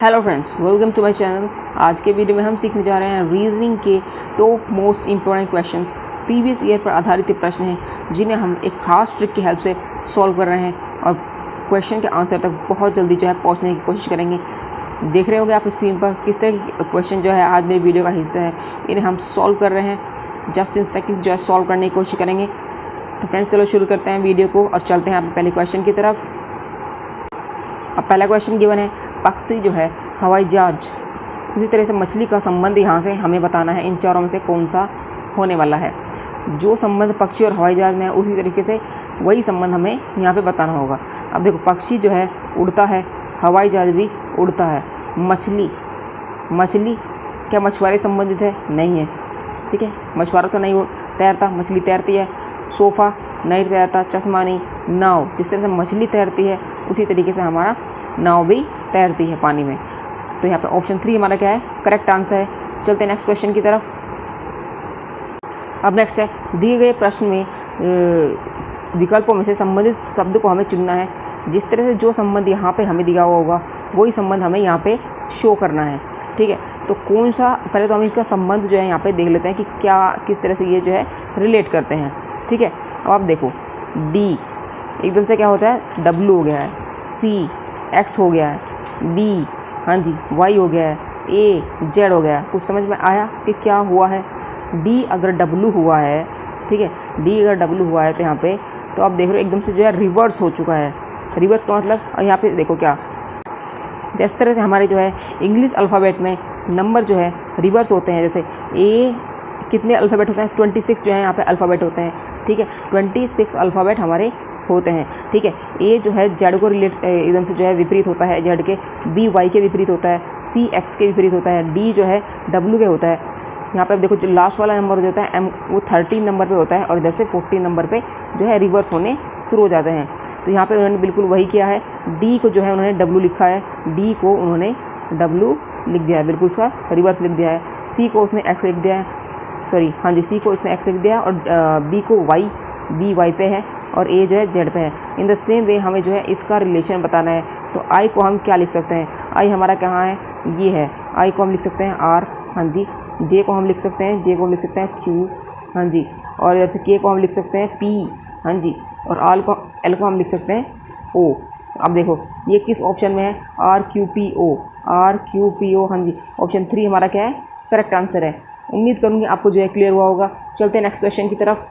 Hello friends, welcome to my channel. आज के video में हम सीखने जा रहे हैं रीजनिंग के top most important questions. Previous year पर आधारित प्रश्न हैं जिन्हें हम एक खास ट्रिक की हेल्प से सॉल्व कर रहे हैं और क्वेश्चन के आंसर तक बहुत जल्दी जो है पहुंचने की कोशिश करेंगे। देख रहे होंगे आप स्क्रीन पर किस तरह के क्वेश्चन जो है आज मेरी वीडियो का हिस्सा है, इन्हें हम सॉल्व कर रहे हैं। जस्ट इन सेकेंड जो है सॉल्व करने की कोशिश करेंगे। तो फ्रेंड्स चलो शुरू करते हैं वीडियो को और चलते हैं अपने पहले क्वेश्चन की तरफ। अब पहला क्वेश्चन गिवन है, पक्षी जो है हवाई जहाज, उसी तरह से मछली का संबंध यहाँ से हमें बताना है। इन चारों में से कौन सा होने वाला है। जो संबंध पक्षी और हवाई जहाज में है उसी तरीके से वही संबंध हमें यहाँ पे बताना होगा। अब देखो, पक्षी जो है उड़ता है, हवाई जहाज भी उड़ता है। मछली क्या मछुआरे संबंधित है? नहीं है। ठीक है, मछुआरा तो नहीं तैरता, मछली तैरती है। सोफ़ा नहीं तैरता, चश्मा नहीं। नाव, जिस तरह से मछली तैरती है उसी तरीके से हमारा नाव भी तैरती है पानी में। तो यहाँ पे ऑप्शन 3 हमारा क्या है? करेक्ट आंसर है। चलते हैं नेक्स्ट क्वेश्चन की तरफ। अब नेक्स्ट है, दिए गए प्रश्न में विकल्पों में से संबंधित शब्द को हमें चुनना है। जिस तरह से जो संबंध यहाँ पे हमें दिया हुआ होगा वही संबंध हमें यहाँ पे शो करना है। ठीक है, तो कौन सा, पहले तो हम इसका संबंध जो है यहाँ पे देख लेते हैं कि क्या किस तरह से ये जो है रिलेट करते हैं। ठीक है, अब आप देखो, डी एकदम से क्या होता है? डब्लू हो गया है। सी एक्स हो गया है। बी हाँ जी वाई हो गया है। ए जेड हो गया है। कुछ समझ में आया कि क्या हुआ है? डी अगर डब्लू हुआ है, ठीक है, डी अगर डब्लू हुआ है तो यहाँ पे तो आप देख रहे हो एकदम से जो है रिवर्स हो चुका है। रिवर्स का मतलब, और यहाँ पे देखो क्या, जिस तरह से हमारे जो है इंग्लिश अल्फ़ाबेट में नंबर जो है रिवर्स होते हैं। जैसे ए कितने अल्फ़ाबेट होते हैं? 26 जो है यहाँ पे अल्फ़ाबेट होते हैं। ठीक है, 26 अल्फ़ाबेट हमारे होते हैं। ठीक है, ए जो है जेड को रिलेट एकदम से जो है विपरीत होता है जेड के। बी वाई के विपरीत होता है। सी एक्स के विपरीत होता है। डी जो है डब्लू के होता है। यहाँ पे देखो, जो लास्ट वाला नंबर जो होता है एम, वो 13 नंबर पे होता है और इधर से 14 नंबर पे जो है रिवर्स होने शुरू हो जाते हैं। तो यहाँ पे उन्होंने बिल्कुल वही किया है। डी को जो है उन्होंने डब्लू लिखा है, डी को उन्होंने डब्लू लिख दिया है, बिल्कुल उसका रिवर्स लिख दिया है। सी को उसने एक्स लिख दिया है, सॉरी हाँ जी, सी को उसने एक्स लिख दिया है और बी को वाई, बी वाई पे है और ए जो है जेड पे है। इन द सेम वे हमें जो है इसका रिलेशन बताना है। तो आई को हम क्या लिख सकते हैं? आई हमारा कहाँ है? ये है। आई को हम लिख सकते हैं आर, हाँ जी। जे को हम लिख सकते हैं, जे को हम लिख सकते हैं क्यू, हाँ जी। और इधर से के को हम लिख सकते हैं पी, हाँ जी। और एल को हम लिख सकते हैं ओ। अब देखो ये किस ऑप्शन में है? R Q P O, R Q P O, हाँ जी। ऑप्शन 3 हमारा क्या है? करेक्ट आंसर है। उम्मीद करूँगी आपको जो है क्लियर हुआ होगा। चलते हैं नेक्स्ट क्वेश्चन की तरफ।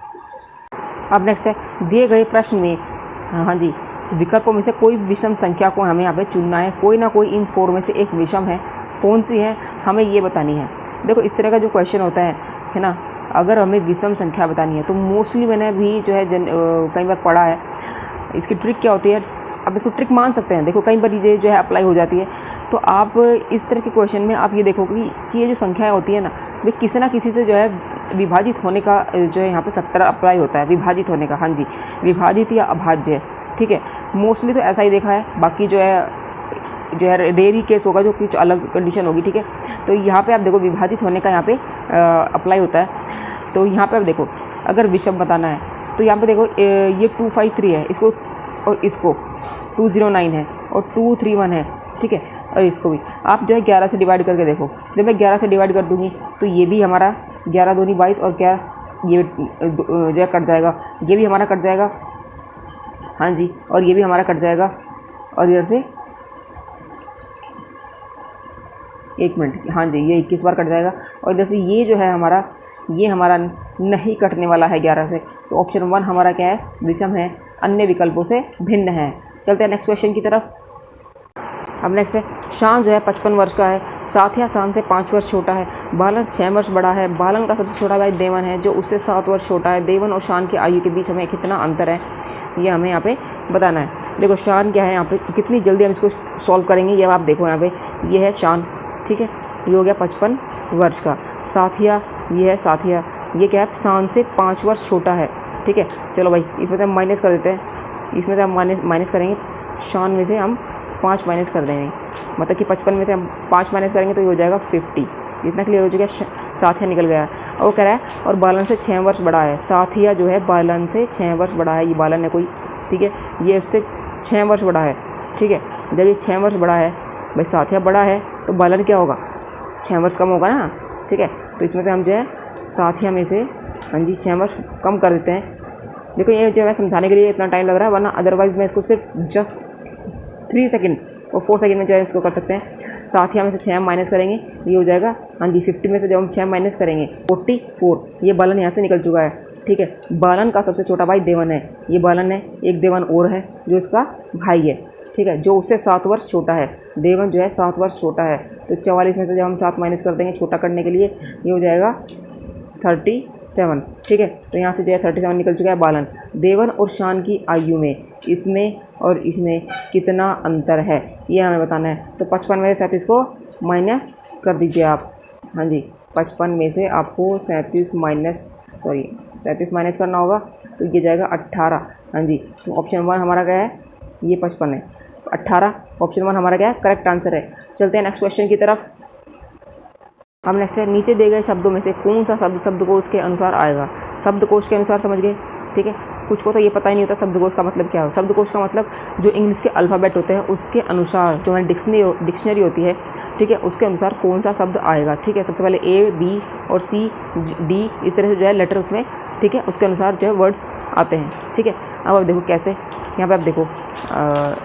अब नेक्स्ट है, दिए गए प्रश्न में हाँ जी विकल्पों में से कोई विषम संख्या को हमें यहाँ पे चुनना है। कोई ना कोई इन 4 में से एक विषम है, कौन सी है हमें ये बतानी है। देखो इस तरह का जो क्वेश्चन होता है ना, अगर हमें विषम संख्या बतानी है तो मोस्टली मैंने भी जो है कई बार पढ़ा है। इसकी ट्रिक क्या होती है, अब इसको ट्रिक मान सकते हैं। देखो कई बार ये जो है अप्लाई हो जाती है। तो आप इस तरह के क्वेश्चन में आप ये देखोगे कि ये जो संख्याएँ होती है ना, वे किसी ना किसी से जो है विभाजित होने का जो है यहाँ पे फैक्टर अप्लाई होता है। विभाजित होने का, हाँ जी, विभाजित या अभाज्य। ठीक है, मोस्टली तो ऐसा ही देखा है। बाकी जो है रेयरी केस होगा जो कुछ अलग कंडीशन होगी। ठीक है, तो यहाँ पे आप देखो विभाजित होने का यहाँ पे अप्लाई होता है। तो यहाँ पे आप देखो, अगर विषम बताना है तो यहाँ पे देखो ये 253 है, इसको और इसको 209 है और 231 है। ठीक है, और इसको भी आप जो है 11 से डिवाइड करके देखो। जब मैं 11 से डिवाइड कर दूँगी तो ये भी हमारा 11 दूनी 22 और क्या ये जो है कट जाएगा, ये भी हमारा कट जाएगा, हाँ जी, और ये भी हमारा कट जाएगा। और इधर से 1 मिनट, हाँ जी, ये 21 बार कट जाएगा। और इधर से ये जो है हमारा, ये हमारा नहीं कटने वाला है 11 से। तो ऑप्शन 1 हमारा क्या है? विषम है, अन्य विकल्पों से भिन्न है। चलते हैं नेक्स्ट क्वेश्चन की तरफ। अब नेक्स्ट है, शान जो है 55 वर्ष का है, साथिया शान से 5 वर्ष छोटा है, बालन 6 वर्ष बड़ा है। बालन का सबसे छोटा भाई देवन है जो उससे 7 वर्ष छोटा है। देवन और शान की आयु के बीच हमें कितना अंतर है ये हमें यहाँ पे बताना है। देखो शान क्या है, यहाँ पे कितनी जल्दी हम इसको सॉल्व करेंगे ये आप देखो। यहाँ पे ये है शान, ठीक है, ये हो गया 55 वर्ष का। साथिया, ये है साथिया, ये क्या है? शान से 5 वर्ष छोटा है। ठीक है, चलो भाई इसमें से हम माइनस कर देते हैं। इसमें से हम माइनस करेंगे, शान में से हम 5 माइनस कर देंगे, मतलब कि 55 में से हम 5 माइनस करेंगे तो ये हो जाएगा 50। इतना क्लियर हो चुका है। साथिया निकल गया और वो कह रहा है और बालन से 6 वर्ष बड़ा है। साथिया जो है बालन से 6 वर्ष बड़ा है। ये बालन है कोई, ठीक है, ये उससे 6 वर्ष बड़ा है। ठीक है, जब ये 6 वर्ष बड़ा है भाई साथिया बड़ा है तो बालन क्या होगा, 6 वर्ष कम होगा ना, ठीक है। तो इसमें से हम जो है साथिया में से हाँ जी 6 वर्ष कम कर देते हैं। देखो ये जो है समझाने के लिए इतना टाइम लग रहा है, वरना अदरवाइज़ मैं इसको सिर्फ जस्ट 3 सेकंड और 4 सेकंड में जो है इसको कर सकते हैं। साथिया में से 6 माइनस करेंगे, ये हो जाएगा हाँ जी 50 में से जब हम 6 माइनस करेंगे 44। ये बालन यहाँ से निकल चुका है, ठीक है। बालन का सबसे छोटा भाई देवन है, ये बालन है। एक देवन और है जो इसका भाई है, ठीक है, जो उससे 7 वर्ष छोटा है। देवन जो है 7 वर्ष छोटा है। तो 44 में से जब हम 7 माइनस कर देंगे छोटा करने के लिए, ये हो जाएगा 37, ठीक है। तो यहाँ से जो है 37 निकल चुका है बालन। देवन और शान की आयु में इसमें और इसमें कितना अंतर है, ये हमें बताना है। तो 55 में से 37 को माइनस कर दीजिए आप। हाँ जी 55 में से आपको 37 माइनस करना होगा, तो ये जाएगा 18। हाँ जी, तो ऑप्शन 1 हमारा क्या है, ये 55 है, तो 18 ऑप्शन 1 हमारा क्या है, करेक्ट आंसर है। चलते हैं नेक्स्ट क्वेश्चन की तरफ। अब नेक्स्ट है, नीचे दिए गए शब्दों में से कौन सा शब्द शब्दकोश के अनुसार आएगा। शब्दकोश के अनुसार समझ गए, ठीक है। कुछ को तो ये पता ही नहीं होता शब्दकोश का मतलब क्या हो। शब्दकोश का मतलब जो इंग्लिश के अल्फ़ाबेट होते हैं उसके अनुसार, जो हमारी डिक्शनरी होती है, ठीक है, उसके अनुसार कौन सा शब्द आएगा, ठीक है। सबसे पहले A, B और C, D इस तरह से जो है लेटर उसमें, ठीक है, उसके अनुसार जो है वर्ड्स आते हैं, ठीक है। अब आप देखो कैसे, यहाँ पे आप देखो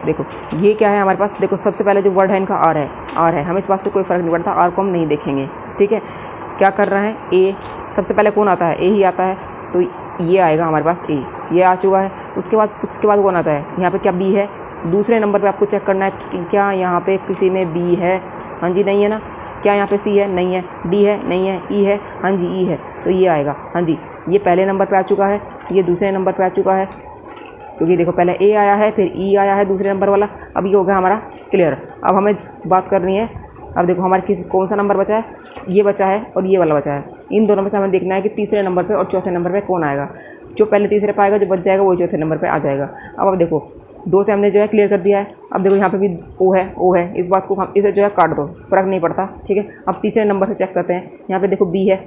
देखो ये क्या है हमारे पास। देखो सबसे पहले जो वर्ड है इनका R है, हमें इस बात से कोई फ़र्क नहीं पड़ता, R को हम नहीं देखेंगे, ठीक है। क्या कर रहे हैं, A सबसे पहले कौन आता है, A ही आता है, तो ये आएगा हमारे पास A, ये आ चुका है। उसके बाद कौन आता है, यहाँ पे क्या B है। दूसरे नंबर पे आपको चेक करना है कि क्या यहाँ पे किसी में B है, हाँ जी नहीं है ना। क्या यहाँ पे C है, नहीं है। D है, नहीं है। E है, हाँ जी E है, तो ये आएगा। हाँ जी ये पहले नंबर पे आ चुका है, ये दूसरे नंबर पे आ चुका है, क्योंकि देखो पहले A आया है, फिर E आया है दूसरे नंबर वाला। अब ये हो गया हमारा क्लियर। अब हमें बात करनी है, अब देखो हमारे कौन सा नंबर बचा है, ये बचा है और ये वाला बचा है। इन दोनों में से हमें देखना है कि तीसरे नंबर पे और चौथे नंबर पे कौन आएगा। जो पहले तीसरे पे आएगा, जो बच जाएगा वही चौथे नंबर पे आ जाएगा। अब देखो 2 से हमने जो है क्लियर कर दिया है। अब देखो यहाँ पे भी O है, इस बात को हम इसे जो है काट दो, फ़र्क नहीं पड़ता, ठीक है। अब तीसरे नंबर से चेक करते हैं। यहाँ पर देखो B है,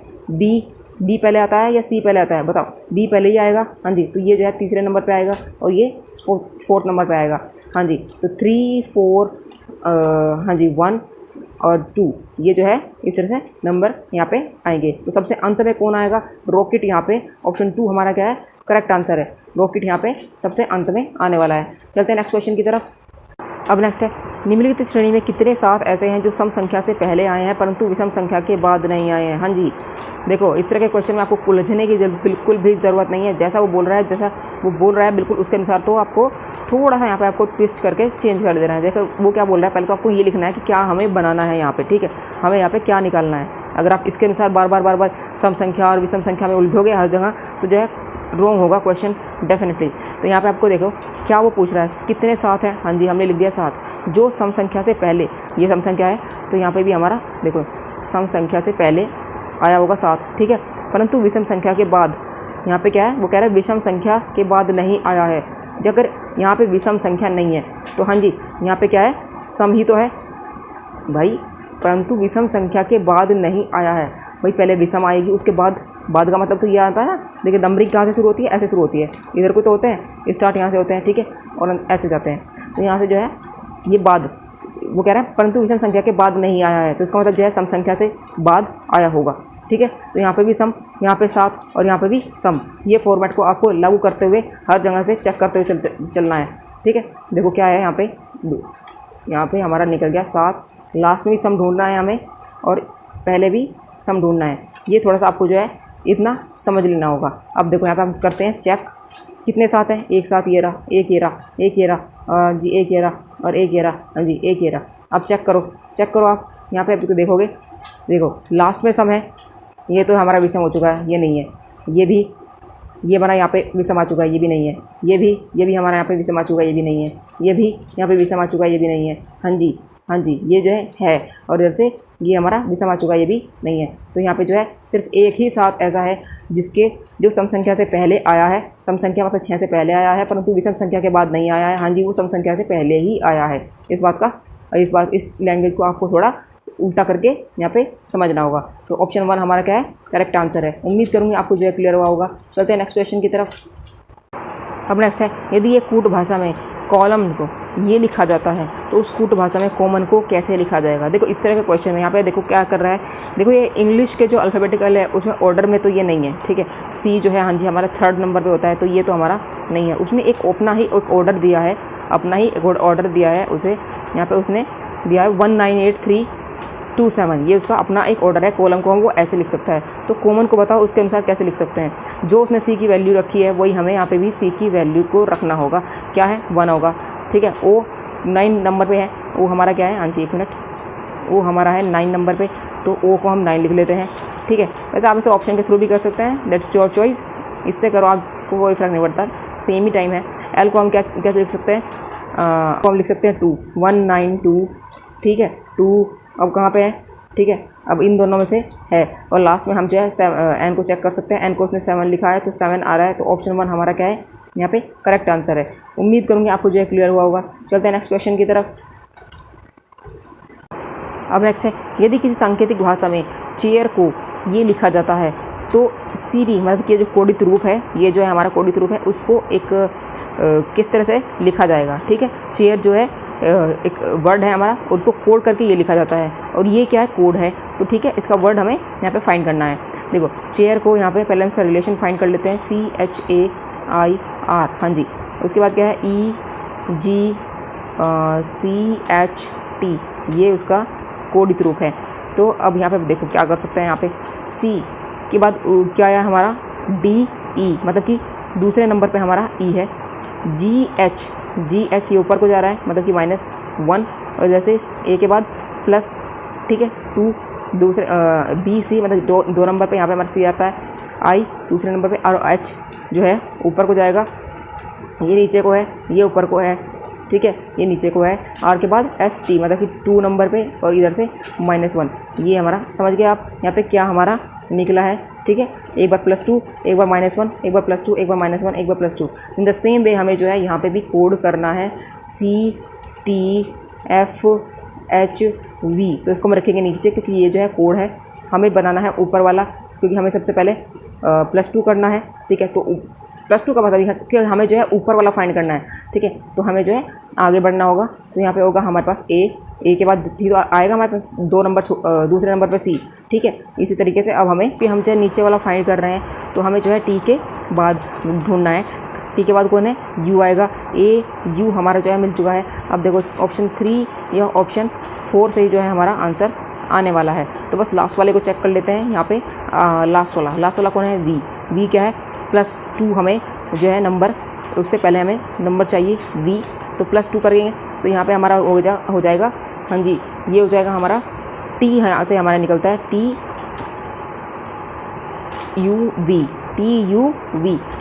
B पहले आता है या C पहले आता है, बताओ। B पहले ही आएगा, हाँ जी, तो ये जो है तीसरे नंबर पे आएगा और ये 4th नंबर पे आएगा, हाँ जी। तो 3, 4 हाँ जी 1 और 2 ये जो है इस तरह से नंबर यहाँ पे आएंगे। तो सबसे अंत में कौन आएगा, रॉकेट। यहाँ पे ऑप्शन 2 हमारा क्या है, करेक्ट आंसर है। रॉकेट यहाँ पे सबसे अंत में आने वाला है। चलते हैं नेक्स्ट क्वेश्चन की तरफ। अब नेक्स्ट है, निम्नलिखित श्रेणी में कितने 7 ऐसे हैं जो सम संख्या से पहले आए हैं परंतु विषम संख्या के बाद नहीं आए हैं। हाँ जी देखो इस तरह के क्वेश्चन में आपको उलझने की बिल्कुल भी ज़रूरत नहीं है। जैसा वो बोल रहा है बिल्कुल उसके अनुसार तो आपको थोड़ा सा यहाँ पे आपको ट्विस्ट करके चेंज कर देना है। देखो वो क्या बोल रहा है, पहले तो आपको ये लिखना है कि क्या हमें बनाना है यहाँ पे, ठीक है, हमें यहाँ पे क्या निकालना है। अगर आप इसके अनुसार बार बार सम संख्या और विषम संख्या में उलझोगे हर जगह, तो जो है रॉन्ग होगा क्वेश्चन डेफिनेटली। तो यहाँ पे आपको देखो क्या वो पूछ रहा है, कितने 7 हैं। हाँ जी हमने लिख दिया 7, जो सम संख्या से पहले, ये सम संख्या है, तो यहाँ पे भी हमारा देखो सम संख्या से पहले आया होगा 7, ठीक है, परंतु विषम संख्या के बाद यहाँ पे क्या है, वो कह रहा है विषम संख्या के बाद नहीं आया है। अगर यहाँ पे विषम संख्या नहीं है तो हाँ जी यहाँ पे क्या है, सम ही तो है भाई, परंतु विषम संख्या के बाद नहीं आया है। भाई पहले विषम आएगी, उसके बाद का मतलब तो ये आता है ना। देखिए नंबरिंग कहाँ से शुरू होती है, ऐसे शुरू होती है, इधर को तो होते हैं स्टार्ट यहाँ से होते हैं, ठीक है, और ऐसे जाते हैं। तो यहाँ से जो है ये बाद, वो कह रहा है परंतु विषम संख्या के बाद नहीं आया है, तो इसका मतलब जो है सम संख्या से बाद आया होगा, ठीक है। तो यहाँ पे भी सम, यहाँ पे 7 और यहाँ पे भी सम। ये फॉर्मेट को आपको लागू करते हुए हर जगह से चेक करते हुए चलना है, ठीक है। देखो क्या है यहाँ पे हमारा निकल गया 7, लास्ट में भी सम ढूंढना है हमें और पहले भी सम ढूंढना है। ये थोड़ा सा आपको जो है इतना समझ लेना होगा। अब देखो यहाँ पे हम करते हैं चेक, कितने 7 हैं, एक 7 ये रहा, एक ये रहा जी, एक ये रहा और एक ये रहा, हाँ जी एक ये रहा। अब चेक करो आप यहाँ पे तो देखोगे, देखो लास्ट में सम है, ये तो हमारा विषम हो चुका है, ये नहीं है। ये भी, ये बना यहाँ पे विषम आ चुका है, ये भी नहीं है। ये भी हमारा यहाँ पे विषम आ चुका है, ये भी नहीं है। ये भी यहाँ पे विषम आ चुका है, ये भी नहीं है। हाँ जी ये जो है और इधर से ये हमारा विषम आ चुका है, ये भी नहीं है। तो यहाँ पे जो है सिर्फ एक ही 7 ऐसा है जिसके जो सम संख्या से पहले आया है, सम संख्या मतलब 6 से पहले आया है, परंतु विषम संख्या के बाद नहीं आया है। हाँ जी वो सम संख्या से पहले ही आया है। इस लैंग्वेज को आपको थोड़ा उल्टा करके यहाँ पे समझना होगा। तो ऑप्शन 1 हमारा क्या है, करेक्ट आंसर है। उम्मीद करूँगी आपको जो है क्लियर हुआ होगा। चलते हैं नेक्स्ट क्वेश्चन की तरफ। अब नेक्स्ट है, यदि ये कूट भाषा में कॉलम को ये लिखा जाता है तो उस कूट भाषा में कॉमन को कैसे लिखा जाएगा। देखो इस तरह के क्वेश्चन है। यहाँ पे देखो क्या कर रहा है, देखो ये इंग्लिश के जो अल्फ़ाबेटिकल है उसमें ऑर्डर में तो ये नहीं है, ठीक है। सी जो है हाँ जी हमारा 3rd नंबर पे होता है, तो ये तो हमारा नहीं है। उसने एक अपना ही एक ऑर्डर दिया है, अपना ही एक ऑर्डर दिया है उसे, यहाँ पे उसने दिया है 198327, ये उसका अपना एक ऑर्डर है। कॉलम को हम वो ऐसे लिख सकता है। तो कॉमन को बताओ उसके अनुसार कैसे लिख सकते हैं। जो उसने सी की वैल्यू रखी है वही हमें यहाँ पे भी सी की वैल्यू को रखना होगा। क्या है 1 होगा, ठीक है। ओ 9 नंबर पे है, वो हमारा क्या है, हाँ जी 1 मिनट, वो हमारा है 9 नंबर पे, तो ओ को हम 9 लिख लेते हैं, ठीक है। वैसे आप इसे ऑप्शन के थ्रू भी कर सकते हैं, दैट्स योर चॉइस, इससे करो आपको कोई फ़र्क नहीं पड़ता, सेम ही टाइम है। एल को हम क्या लिख सकते हैं, को हम लिख सकते हैं 2 192, ठीक है 2 अब कहाँ पे है, ठीक है। अब इन दोनों में से है और लास्ट में हम जो है एन को चेक कर सकते हैं। एन को उसने 7 लिखा है तो 7 आ रहा है, तो ऑप्शन 1 हमारा क्या है यहाँ पे करेक्ट आंसर है। उम्मीद करूँगी आपको जो है क्लियर हुआ होगा। चलते हैं नेक्स्ट क्वेश्चन की तरफ। अब नेक्स्ट है, यदि किसी सांकेतिक भाषा में चेयर को ये लिखा जाता है तो सीरी मतलब कि जो कोडित रूप है, ये जो है हमारा कोडित रूप है, उसको एक किस तरह से लिखा जाएगा, ठीक है। चेयर जो है एक वर्ड है हमारा, उसको कोड करके ये लिखा जाता है और ये क्या है कोड है, तो ठीक है इसका वर्ड हमें यहाँ पे फाइंड करना है। देखो चेयर को यहाँ पे पहले हम इसका रिलेशन फाइंड कर लेते हैं, CHAIR, हाँ जी। उसके बाद क्या है EGCHT, ये उसका कोडित रूप है। तो अब यहाँ पे देखो क्या कर सकते हैं, यहाँ पे C के बाद क्या है हमारा DE, मतलब कि दूसरे नंबर पे हमारा E है। GH ये ऊपर को जा रहा है, मतलब कि -1, और जैसे A के बाद प्लस, ठीक है 2, दूसरे BC मतलब दो नंबर पे यहाँ पे हमारा C आता है। I दूसरे नंबर पे, और H जो है ऊपर को जाएगा, ये नीचे को है, ये ऊपर को है, ठीक है ये नीचे को है। R के बाद ST मतलब कि 2 नंबर पे और इधर से -1, ये हमारा समझ गए आप यहाँ पे क्या हमारा निकला है, ठीक है। एक बार +2, एक बार -1, एक बार +2, एक बार -1, एक बार +2। इन द सेम वे हमें जो है यहाँ पे भी कोड करना है CTFHV, तो इसको हम रखेंगे नीचे क्योंकि ये जो है कोड है। हमें बनाना है ऊपर वाला, क्योंकि हमें सबसे पहले +2 करना है, ठीक है। तो +2 का मतलब क्योंकि हमें जो है ऊपर वाला फाइंड करना है, ठीक है। तो हमें जो है आगे बढ़ना होगा। तो यहाँ पे होगा हमारे पास A के बाद थी तो आएगा हमारे पास 2 नंबर दूसरे नंबर पे C, ठीक है। इसी तरीके से अब हमें फिर हम जो है नीचे वाला फाइंड कर रहे हैं, तो हमें जो है T के बाद ढूंढना है। T के बाद कौन है, U आएगा। AU हमारा जो है मिल चुका है। अब देखो ऑप्शन 3 या ऑप्शन 4 से ही जो है हमारा आंसर आने वाला है। तो बस लास्ट वाले को चेक कर लेते हैं। यहाँ पे लास्ट वाला कौन है, V क्या है +2, हमें जो है नंबर, उससे पहले हमें नंबर चाहिए V, तो +2 करेंगे तो यहाँ पे हमारा हो जाएगा, हाँ जी ये हो जाएगा हमारा T है, यहाँ से हमारा निकलता है TUV,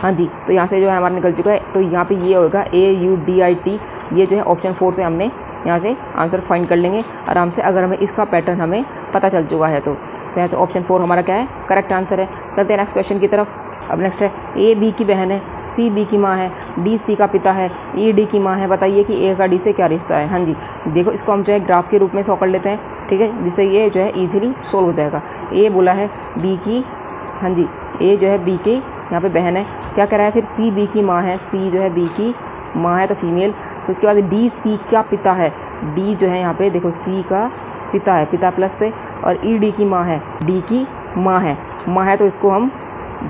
हाँ जी। तो यहाँ से जो है हमारा निकल चुका है। तो यहाँ पे ये होगा AUDIT, ये जो है ऑप्शन 4 से हमने यहाँ से आंसर फाइंड कर लेंगे आराम से, अगर हमें इसका पैटर्न हमें पता चल चुका है तो यहाँ से ऑप्शन 4 हमारा क्या है करेक्ट आंसर है। चलते हैं नेक्स्ट क्वेश्चन की तरफ। अब नेक्स्ट है, A B की बहन है, C B की माँ है, D C का पिता है, E D की माँ है, बताइए कि A का D से क्या रिश्ता है। हाँ जी देखो इसको हम जो है ग्राफ के रूप में सॉल्व कर लेते हैं, ठीक है, जिससे ये जो है ईजिली सोल्व हो जाएगा। A बोला है B की, हाँ जी A जो है B की यहाँ पे बहन है, क्या कह रहा है फिर C B की माँ है, C जो है B की माँ है तो फीमेल। उसके बाद D C का पिता है, D जो है यहाँ पे देखो C का पिता है, पिता प्लस से, और E D की माँ है, D की माँ है तो इसको हम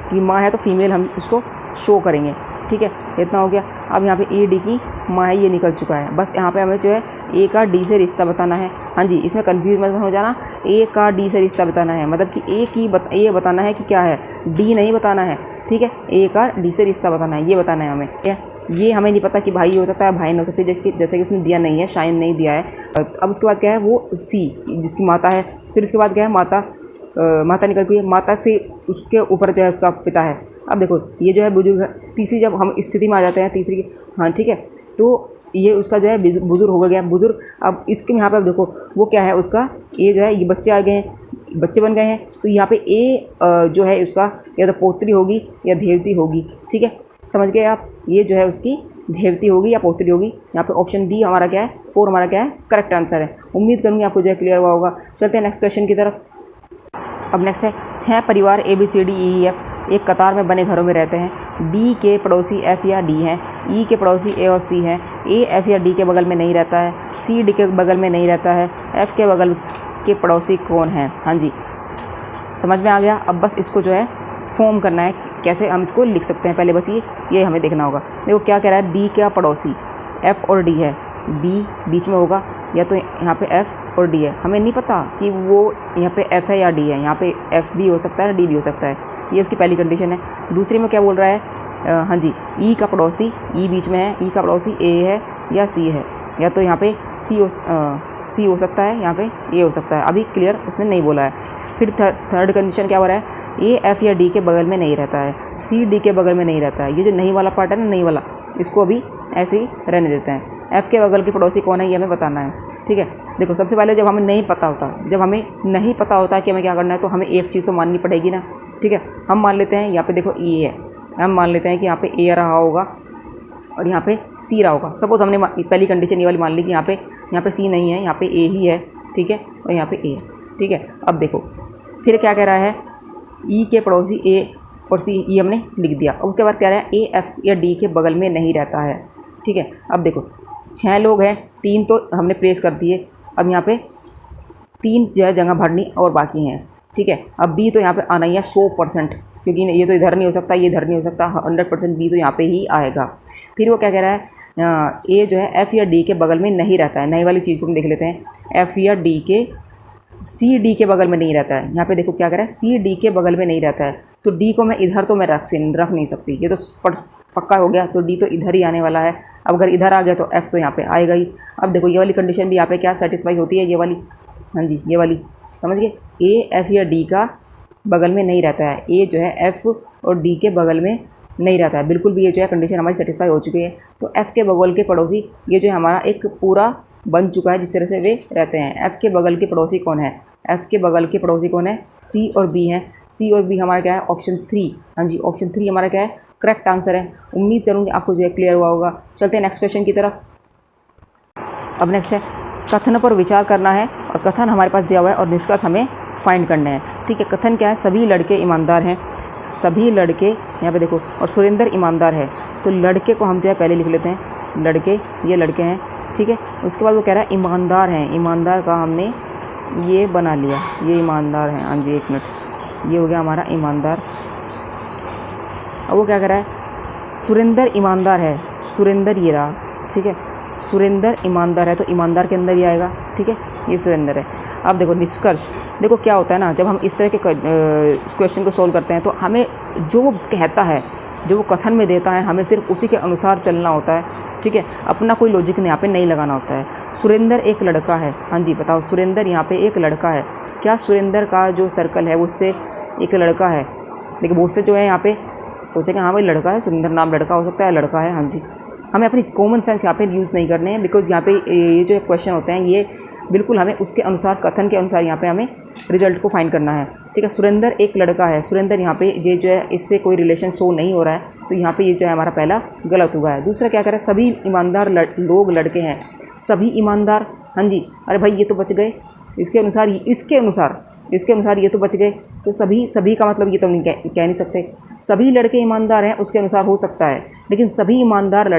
की माँ है तो फीमेल हम उसको शो करेंगे, ठीक है इतना हो गया। अब यहाँ पे E D की माँ है, ये निकल चुका है। बस यहाँ पे हमें जो है A का D से रिश्ता बताना है। हाँ जी इसमें कंफ्यूज मत हो जाना, A का D से रिश्ता बताना है, मतलब कि A बताना है कि क्या है, D नहीं बताना है, ठीक है। A का D से रिश्ता बताना है, ये बताना है हमें, ठीक है। ये हमें नहीं पता कि भाई हो सकता है भाई नहीं हो सकती, जैसे कि उसने दिया नहीं है, शाइन नहीं दिया है। अब उसके बाद क्या है वो C जिसकी माता है, फिर उसके बाद क्या है माता निकल गई, माता से उसके ऊपर जो है उसका पिता है। अब देखो ये जो है बुजुर्ग, तीसरी जब हम स्थिति में आ जाते हैं तीसरी, हाँ ठीक है, तो ये उसका जो है बुजुर्ग हो गया बुजुर्ग। अब इसके यहाँ पे अब देखो वो क्या है उसका, ये जो है ये बच्चे आ गए हैं, बच्चे बन गए हैं, तो यहाँ पे A जो है उसका या तो पोत्री होगी या देवती होगी, ठीक है समझ गए आप। ये जो है उसकी देवती होगी या पोत्री होगी। यहाँ पे ऑप्शन डी हमारा क्या है 4 हमारा क्या है करेक्ट आंसर है। उम्मीद करूँगी आपको जो है क्लियर हुआ होगा। चलते हैं नेक्स्ट क्वेश्चन की तरफ। अब नेक्स्ट है, 6 परिवार ABCDEF एक कतार में बने घरों में रहते हैं। B के पड़ोसी F या D हैं। ई के पड़ोसी ए और सी हैं, ए एफ या डी के बगल में नहीं रहता है, सी डी के बगल में नहीं रहता है, एफ के बगल के पड़ोसी कौन है। हाँ जी, समझ में आ गया। अब बस इसको जो है फॉर्म करना है, कैसे हम इसको लिख सकते हैं, पहले बस ये हमें देखना होगा। देखो क्या कह रहा है, बी का पड़ोसी एफ़ और डी है, बी बीच में होगा या तो यहाँ पे एफ़ और डी है, हमें नहीं पता कि वो यहाँ पे एफ़ है या डी है, यहाँ पे एफ़ भी हो सकता है डी भी हो सकता है, ये उसकी पहली कंडीशन है। दूसरी में क्या बोल रहा है, हाँ जी, ई का पड़ोसी, ई बीच में है, ई का पड़ोसी ए है या सी है, या तो यहाँ पे सी हो सकता है, यहाँ पे ए हो सकता है, अभी क्लियर उसने नहीं बोला है। फिर थर्ड कंडीशन क्या हो रहा है, ए एफ़ या डी के बगल में नहीं रहता है, सी डी के बगल में नहीं रहता है। ये जो नहीं वाला पार्ट है ना, नहीं वाला, इसको अभी ऐसे ही रहने देते हैं। एफ़ के बगल के पड़ोसी कौन है ये हमें बताना है, ठीक है। देखो सबसे पहले जब हमें नहीं पता होता कि हमें क्या करना है, तो हमें एक चीज़ तो माननी पड़ेगी ना, ठीक है। हम मान लेते हैं यहाँ पे देखो ई है, हम मान लेते हैं कि यहाँ पे ए रहा होगा और यहाँ पे सी रहा होगा। सपोज़ हमने पहली कंडीशन ये वाली मान ली कि यहाँ पे सी नहीं है, यहाँ पे ए ही है, ठीक है, और यहाँ पे ए है, ठीक है। अब देखो फिर क्या कह रहा है, ई के पड़ोसी ए और सी, ये हमने लिख दिया। अब उसके बाद कह रहा है ए एफ या डी के बगल में नहीं रहता है, ठीक है। अब देखो 6 लोग हैं, 3 तो हमने प्लेस कर दिए, अब यहाँ पे 3 जो है जगह भरनी और बाकी हैं, ठीक है। अब बी तो यहाँ पे आना ही है 100%, क्योंकि ये तो इधर नहीं हो सकता, ये इधर नहीं हो सकता, 100% बी तो यहाँ पे ही आएगा। फिर वो क्या कह रहा है, ए जो है एफ़ या डी के बगल में नहीं रहता है, नई वाली चीज़ को हम देख लेते हैं। एफ़ या डी के सी डी के बगल में नहीं रहता है, यहाँ पे देखो क्या कह रहा है, सी डी के बगल में नहीं रहता है, तो डी को मैं इधर तो मैं रख नहीं सकती, ये तो पक्का हो गया, तो डी तो इधर ही आने वाला है। अब अगर इधर आ गया तो एफ़ तो यहाँ पे आएगा ही। अब देखो ये वाली कंडीशन भी यहाँ पे क्या सेटिस्फाई होती है, ये वाली, हाँ जी ये वाली, समझ गए। ए एफ़ या डी का बगल में नहीं रहता है, ए जो है एफ़ और डी के बगल में नहीं रहता है, बिल्कुल भी ये जो है कंडीशन हमारी सेटिस्फाई हो चुकी है। तो एफ़ के बगल के पड़ोसी, ये जो है हमारा एक पूरा बन चुका है जिस तरह से वे रहते हैं। एफ़ के बगल के पड़ोसी कौन है, एफ़ के बगल के पड़ोसी कौन है, सी और बी हैं। सी और बी हमारा क्या है, ऑप्शन 3, हाँ जी ऑप्शन 3 हमारा क्या है, करेक्ट आंसर है। उम्मीद करूँगी आपको जो है क्लियर हुआ होगा। चलते हैं नेक्स्ट क्वेश्चन की तरफ। अब नेक्स्ट है, कथन पर विचार करना है और कथन हमारे पास दिया हुआ है और निष्कर्ष हमें फाइंड करने हैं, ठीक है। कथन क्या है, सभी लड़के ईमानदार हैं, सभी लड़के, यहाँ पे देखो, और सुरेंद्र ईमानदार है, तो लड़के को हम जो है पहले लिख लेते हैं, लड़के, ये लड़के हैं, ठीक है। उसके बाद वो कह रहा है ईमानदार हैं, ईमानदार का हमने ये बना लिया, ये ईमानदार हैं, हाँ जी एक मिनट, ये हो गया हमारा ईमानदार। अब वो क्या कह रहा है, सुरेंद्र ईमानदार है, सुरेंद्र ये रहा, ठीक है, सुरेंद्र ईमानदार है, तो ईमानदार के अंदर ही आएगा, ठीक है, ये सुरेंद्र है। अब देखो निष्कर्ष, देखो क्या होता है ना, जब हम इस तरह के क्वेश्चन को सोल्व करते हैं तो हमें जो वो कहता है, जो वो कथन में देता है, हमें सिर्फ उसी के अनुसार चलना होता है, ठीक है। अपना कोई लॉजिक यहाँ पे नहीं लगाना होता है। सुरेंद्र एक लड़का है, हाँ जी बताओ, सुरेंद्र यहाँ पे एक लड़का है, क्या सुरेंद्र का जो सर्कल है उससे एक लड़का है। देखिए बहुत से जो है यहाँ पे सोचेंगे हाँ भाई लड़का है, सुरेंद्र नाम लड़का हो सकता है, लड़का है, हाँ जी। हमें अपनी कॉमन सेंस यहाँ पे यूज़ नहीं करने हैं, बिकॉज यहाँ पे ये जो क्वेश्चन होते हैं ये बिल्कुल हमें उसके अनुसार, कथन के अनुसार यहाँ पे हमें रिजल्ट को फाइंड करना है, ठीक है। सुरेंद्र एक लड़का है, सुरेंद्र यहाँ पे ये जो है इससे कोई रिलेशन शो नहीं हो रहा है, तो यहाँ पे ये जो है हमारा पहला गलत हुआ है। दूसरा क्या करें, सभी ईमानदार लोग लड़के हैं, सभी ईमानदार, हाँ जी, अरे भाई ये तो बच गए, इसके अनुसार ये तो बच गए, तो सभी का मतलब ये तो नहीं कह नहीं सकते। सभी लड़के ईमानदार हैं उसके अनुसार हो सकता है, लेकिन सभी ईमानदार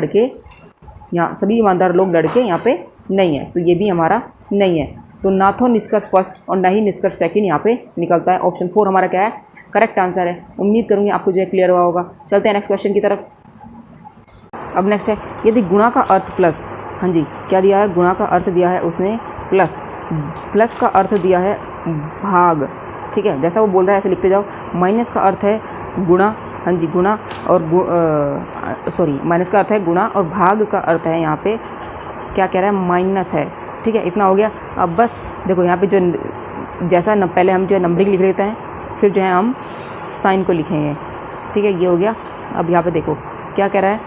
लोग लड़के यहाँ पे नहीं है, तो ये भी हमारा नहीं है। तो ना तो निष्कर्ष फर्स्ट और ना ही निष्कर्ष सेकंड यहाँ पे निकलता है। ऑप्शन 4 हमारा क्या है, करेक्ट आंसर है। उम्मीद करूँगी आपको जो है क्लियर हुआ होगा। चलते हैं नेक्स्ट क्वेश्चन की तरफ। अब नेक्स्ट है, यदि गुणा का अर्थ प्लस, हाँ जी क्या दिया है, गुणा का अर्थ दिया है उसने प्लस का अर्थ दिया है भाग, ठीक है, जैसा वो बोल रहा है ऐसे लिखते जाओ। माइनस का अर्थ है गुणा, हाँ जी गुणा, और माइनस का अर्थ है गुणा और भाग का अर्थ है यहाँ पे क्या कह रहा है, माइनस है, ठीक है। इतना हो गया। अब बस देखो यहाँ पे जो जैसा पहले हम जो है नंबरिंग लिख लेते हैं, फिर जो है हम साइन को लिखेंगे, ठीक है, ये हो गया। अब यहाँ पे देखो क्या कह रहा है,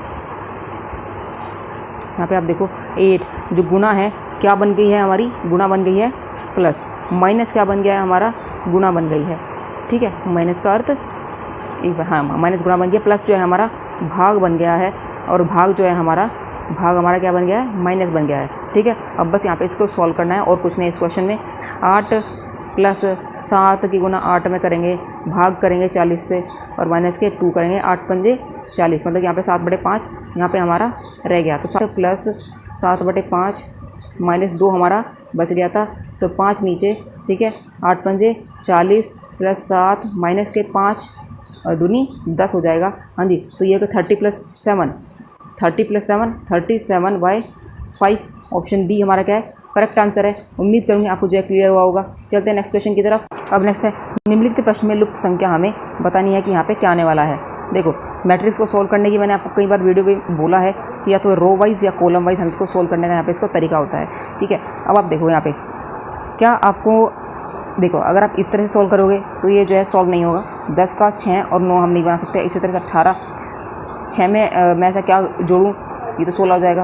यहाँ पे आप देखो 8 जो गुणा है क्या बन गई है हमारी, गुणा बन गई है प्लस, माइनस क्या बन गया है हमारा, गुणा बन गई है, ठीक है। माइनस का अर्थ एक बार, हाँ माइनस गुणा बन गया, प्लस जो है हमारा भाग बन गया है, और भाग जो है हमारा क्या बन गया है, माइनस बन गया है, ठीक है। अब बस यहाँ पे इसको सॉल्व करना है और कुछ नहीं इस क्वेश्चन में। 8 प्लस 7 की गुना 8 में करेंगे, भाग करेंगे 40 से और माइनस के 2 करेंगे, 8 पंजे 40, मतलब यहाँ पे 7/5 यहाँ पे हमारा रह गया। तो 7 प्लस 7/5 माइनस 2 हमारा बच गया था, तो 5 नीचे, ठीक है। 8 पंजे 40 प्लस 7 माइनस के 5 और दूनी 10 हो जाएगा। हाँ जी, तो ये 30 प्लस 7 37/5, ऑप्शन बी हमारा क्या है, करेक्ट आंसर है। उम्मीद करूँगी आपको जो है क्लियर हुआ होगा। चलते हैं नेक्स्ट क्वेश्चन की तरफ। अब नेक्स्ट है, निम्नलिखित प्रश्न में लुप्त संख्या हमें बतानी है कि यहाँ पे क्या आने वाला है। देखो, मैट्रिक्स को सोल्व करने की मैंने आपको कई बार वीडियो में बोला है कि या तो रो वाइज या कॉलम वाइज हम इसको सोल्व करने का यहाँ पे इसका तरीका होता है, ठीक है। अब आप देखो यहाँ पे क्या आपको, देखो अगर आप इस तरह से सोल्व करोगे तो ये जो है सॉल्व नहीं होगा। 10 का 6 और 9 हम नहीं बना सकते। इसी तरह से 18, 6 में मैं ऐसा क्या जोड़ूँ, ये तो 16 हो जाएगा,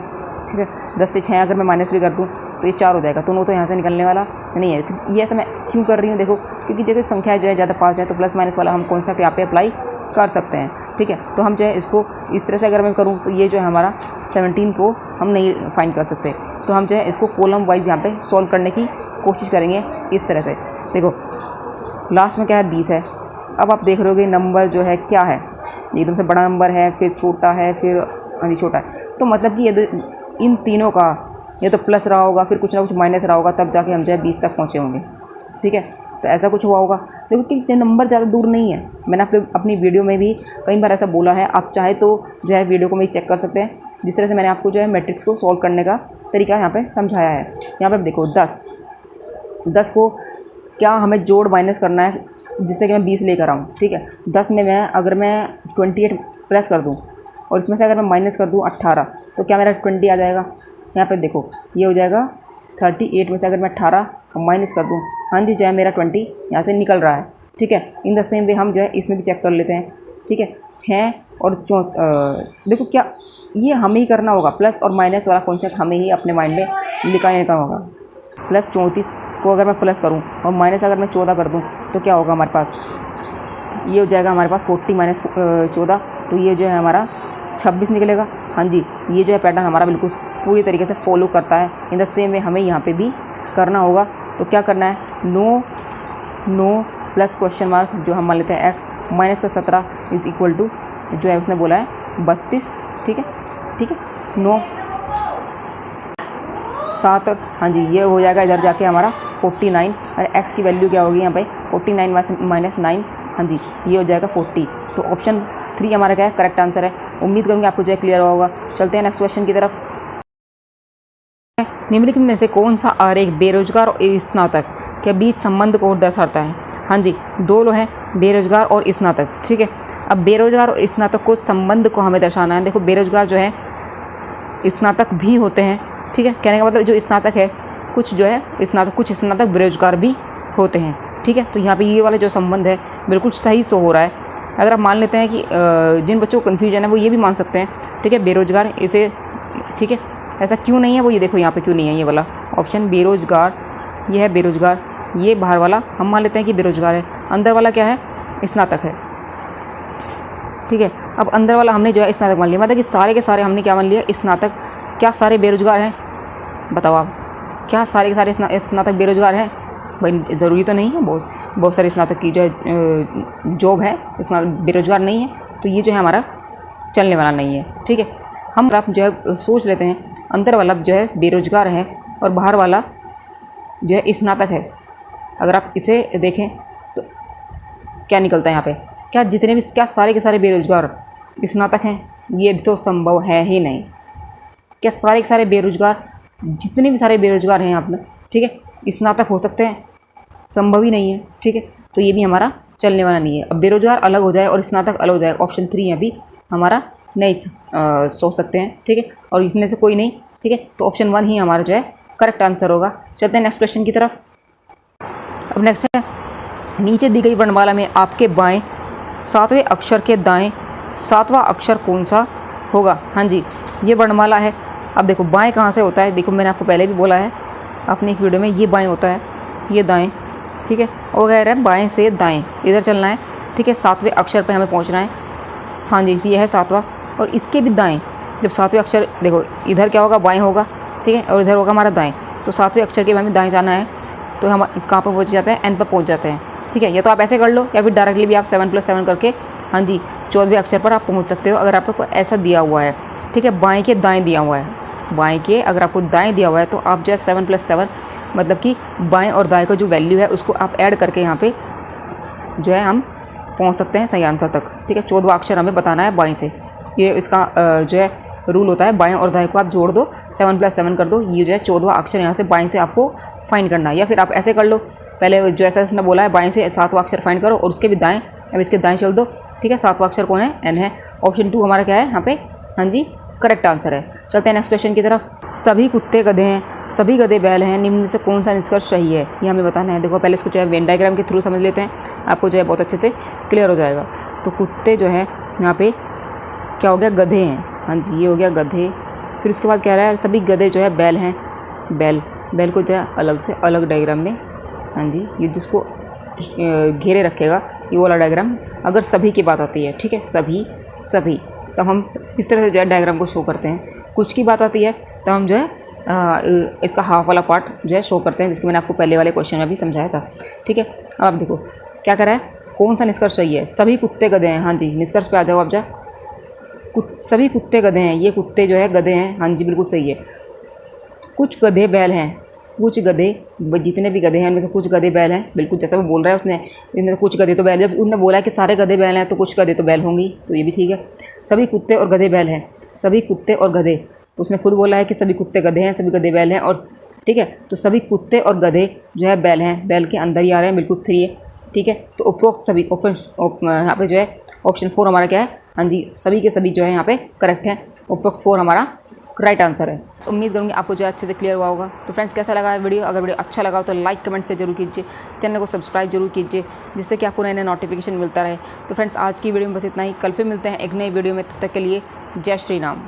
ठीक है। 10 से 6 अगर मैं माइनस भी कर दूँ तो ये 4 हो जाएगा, तो 9 तो यहाँ से निकलने वाला नहीं है। ये ऐसा मैं क्यों कर रही हूँ, देखो क्योंकि देखो संख्या जो है ज़्यादा पास है तो प्लस माइनस वाला हम कॉन्सेप्ट यहाँ पे अप्लाई कर सकते हैं, ठीक है। तो हम जो है इसको इस तरह से अगर मैं करूँ तो ये जो है हमारा 17 को हम नहीं फाइंड कर सकते, तो हम जो है इसको कॉलम वाइज यहाँ पे सॉल्व करने की कोशिश करेंगे इस तरह से। देखो लास्ट में क्या है, 20 है। अब आप देख रहे होगे नंबर जो है क्या है, एकदम से बड़ा नंबर है, फिर छोटा है, फिर हाँ जी छोटा है, तो मतलब कि ये इन तीनों का ये तो प्लस रहा होगा, फिर कुछ ना कुछ माइनस रहा होगा, तब जाके हम जो है 20 तक पहुँचे होंगे, ठीक है। तो ऐसा कुछ हुआ होगा। देखो कि नंबर ज़्यादा दूर नहीं है, मैंने आपके अपनी वीडियो में भी कई बार ऐसा बोला है। आप चाहे तो जो है वीडियो को भी चेक कर सकते हैं, जिस तरह से मैंने आपको जो है मैट्रिक्स को सॉल्व करने का तरीका यहाँ पे समझाया है। यहाँ पे देखो 10 को क्या हमें जोड़ माइनस करना है जिससे कि मैं 20 लेकर आऊँ, ठीक है। 10 में मैं अगर मैं 28 प्लस कर दूँ और इसमें से अगर मैं माइनस कर दूँ 18, तो क्या मेरा 20 आ जाएगा। यहाँ पे देखो ये हो जाएगा 38 में से अगर मैं 18 माइनस कर दूँ, हाँ जी जो है मेरा 20 यहाँ से निकल रहा है, ठीक है। इन द सेम वे हम जो है इसमें भी चेक कर लेते हैं, ठीक है। 6 और देखो क्या ये हमें ही करना होगा, प्लस और माइनस वाला कॉन्सेप्ट हमें ही अपने माइंड में लिखा होगा। प्लस 34 को अगर मैं प्लस करूं और माइनस अगर मैं 14 कर दूं तो क्या होगा हमारे पास, ये हो जाएगा हमारे पास 40 माइनस 14, तो ये जो है हमारा 26 निकलेगा। हाँ जी, ये जो है पैटर्न हमारा बिल्कुल पूरी तरीके से फॉलो करता है। इन द सेम वे हमें यहाँ पे भी करना होगा। तो क्या करना है, नो प्लस क्वेश्चन मार्क जो हम मान लेते हैं x माइनस का 17 इज इक्वल टू जो है उसने बोला है 32, ठीक है। 9 7, हाँ जी ये हो जाएगा इधर जाके हमारा 49, और x की वैल्यू क्या होगी यहाँ पे 49 माइनस 9, हाँ जी ये हो जाएगा 40। तो ऑप्शन 3 हमारा क्या है, करेक्ट आंसर है। उम्मीद करूँगी आपको जो है क्लियर होगा। चलते हैं नेक्स्ट क्वेश्चन की तरफ। निम्नलिखित में से कौन सा आरेख बेरोजगार और स्नातक के बीच संबंध को दर्शाता है। हाँ जी, दो लोग हैं, बेरोजगार और स्नातक, ठीक है। अब बेरोजगार और स्नातक को संबंध को हमें दर्शाना है। देखो बेरोजगार जो है स्नातक भी होते हैं, ठीक है। कहने का मतलब जो स्नातक है कुछ जो है कुछ स्नातक बेरोजगार भी होते हैं, ठीक है। तो यहाँ पे ये वाला जो संबंध है बिल्कुल सही शो हो रहा है। अगर आप मान लेते हैं कि जिन बच्चों को कन्फ्यूजन है वो ये भी मान सकते हैं, ठीक है, बेरोजगार इसे, ठीक है। ऐसा क्यों नहीं है वो ये देखो यहाँ पे क्यों नहीं है ये वाला ऑप्शन बेरोजगार, ये है बेरोजगार, ये बाहर वाला हम मान लेते हैं कि बेरोजगार है, अंदर वाला क्या है स्नातक है, ठीक है। अब अंदर वाला हमने जो है स्नातक मान लिया, मतलब कि सारे के सारे हमने क्या मान लिया स्नातक। क्या सारे बेरोजगार हैं, बताओ आप, क्या सारे के सारे स्नातक बेरोजगार हैं? भाई ज़रूरी तो नहीं है, बहुत सारे स्नातक की जो है जॉब है, स्नातक बेरोजगार नहीं है, तो ये जो है हमारा चलने वाला नहीं है, ठीक है। हम आप जो है सोच लेते हैं अंदर वाला जो है बेरोजगार है और बाहर वाला जो है स्नातक है। अगर आप इसे देखें तो क्या निकलता है यहाँ पे, क्या जितने भी क्या सारे के सारे बेरोजगार स्नातक हैं? ये तो संभव है ही नहीं। क्या सारे के सारे बेरोजगार, जितने भी सारे बेरोजगार हैं यहाँ पर, ठीक है, स्नातक हो सकते हैं? संभव ही नहीं है, ठीक है। तो ये भी हमारा चलने वाला नहीं है। अब बेरोजगार अलग हो जाए और स्नातक अलग हो जाए, ऑप्शन 3 अभी हमारा नहीं सोच सकते हैं, ठीक है। और इसमें से कोई नहीं, ठीक है, तो ऑप्शन 1 ही हमारा जो है करेक्ट आंसर होगा। चलते हैं नेक्स्ट क्वेश्चन की तरफ। अब नेक्स्ट है, नीचे दी गई वर्णमाला में आपके बाएं 7वें अक्षर के दाएं 7वां अक्षर कौन सा होगा? हाँ जी, ये वर्णमाला है। अब देखो बाएं कहाँ से होता है, देखो मैंने आपको पहले भी बोला है अपनी एक वीडियो में, ये बाएं होता है, ये दाएं, ठीक है। और कह रहा है बाएं से दाएं इधर चलना है, ठीक है, 7वें अक्षर पे हमें पहुंचना है। हाँ जी, ये है 7वां, और इसके भी दाएं, जब 7वें अक्षर देखो इधर क्या होगा बाएं होगा, ठीक है, और इधर होगा हमारा दाएं, तो 7वें अक्षर के हमें दाएं जाना है। तो हम कहाँ पर पहुँच जाते हैं, n पर पहुँच जाते हैं। ठीक है, या तो आप ऐसे कर लो या फिर डायरेक्टली भी आप 7 + 7 करके हाँ जी 14वें अक्षर पर आप पहुँच सकते हो, अगर आपको ऐसा दिया हुआ है। ठीक है, बाएँ के दाएँ दिया हुआ है, बाएँ के अगर आपको दाएँ दिया हुआ है तो आप जो है 7 + 7 मतलब कि बाएँ और दाएँ का जो वैल्यू है उसको आप ऐड करके यहाँ पे जो है हम पहुँच सकते हैं सही आंसर तक। ठीक है, 14वां अक्षर हमें बताना है बाएँ से, ये इसका जो है रूल होता है। बाएँ और दाएँ को आप जोड़ दो, 7 + 7 कर दो, ये जो है 14वां अक्षर यहाँ से बाएँ से आपको फाइंड करना है। या फिर आप ऐसे कर लो, पहले जो ऐसा उसने बोला है बाएँ से 7वां अक्षर फाइंड करो और उसके भी दाएँ, अब इसके दाएँ चल दो। ठीक है, 7वां अक्षर कौन है, एन है। ऑप्शन 2 हमारा क्या है यहाँ पे, हाँ जी करेक्ट आंसर है। चलते हैं नेक्स्ट क्वेश्चन की तरफ। सभी कुत्ते गधे हैं, सभी गधे बैल हैं, निम्न में से कौन सा निष्कर्ष सही है, ये हमें बताना है। देखो पहले इसको जो है वेन डायग्राम के थ्रू समझ लेते हैं, आपको जो है बहुत अच्छे से क्लियर हो जाएगा। तो कुत्ते जो है यहाँ पे क्या हो गया, गधे हैं, हाँ जी ये हो गया गधे। फिर उसके बाद कह रहा है सभी गधे जो है बैल हैं, बैल को जो है अलग से अलग डायग्राम में, हाँ जी ये जिसको घेरे रखेगा ये वाला डायग्राम, अगर सभी की बात आती है। ठीक है, सभी तब हम इस तरह से जो है डायग्राम को शो करते हैं। कुछ की बात आती है तो हम जो है इसका हाफ वाला पार्ट जो है शो करते हैं, जिसके मैंने आपको पहले वाले क्वेश्चन में भी समझाया था। ठीक है, अब देखो क्या कर रहा है, कौन सा निष्कर्ष सही है, सभी कुत्ते गधे हैं। हाँ जी निष्कर्ष पे आ जाओ आप जा, सभी कुत्ते गधे हैं, ये कुत्ते जो है गधे हैं, हाँ जी बिल्कुल सही है। कुछ गधे बैल हैं, कुछ गधे, जितने भी गधे हैं उनमें से कुछ गधे बैल हैं, बिल्कुल जैसा वो बोल रहा है उसने, इनमें से कुछ गधे तो बैल, जब उन्होंने बोला है कि सारे गधे बैल हैं तो कुछ गधे तो बैल होंगी, तो ये भी ठीक है। सभी कुत्ते और गधे बैल हैं, सभी कुत्ते और गधे, तो उसने खुद बोला है कि सभी कुत्ते गधे हैं, सभी गधे बैल हैं, और ठीक है तो सभी कुत्ते और गधे जो है बैल हैं, बैल के अंदर ही आ रहे हैं, बिल्कुल 3 है। ठीक है, तो उपरोक्त सभी यहाँ पे जो है ऑप्शन 4 हमारा क्या है, हाँ जी सभी के सभी जो है यहाँ पे करेक्ट है, उपरोक्त 4 हमारा राइट आंसर है। तो उम्मीद करूँगी आपको जो है अच्छे से क्लियर हुआ होगा। तो फ्रेंड्स कैसा लगा है वीडियो, अगर वीडियो अच्छा लगा हो तो लाइक कमेंट से जरूर कीजिए, चैनल को सब्सक्राइब जरूर कीजिए, जिससे कि आपको नए नए नोटिफिकेशन मिलता रहे। तो फ्रेंड्स आज की वीडियो में बस इतना ही, कल फिर मिलते हैं एक नई वीडियो में, तब तक के लिए जय श्री राम।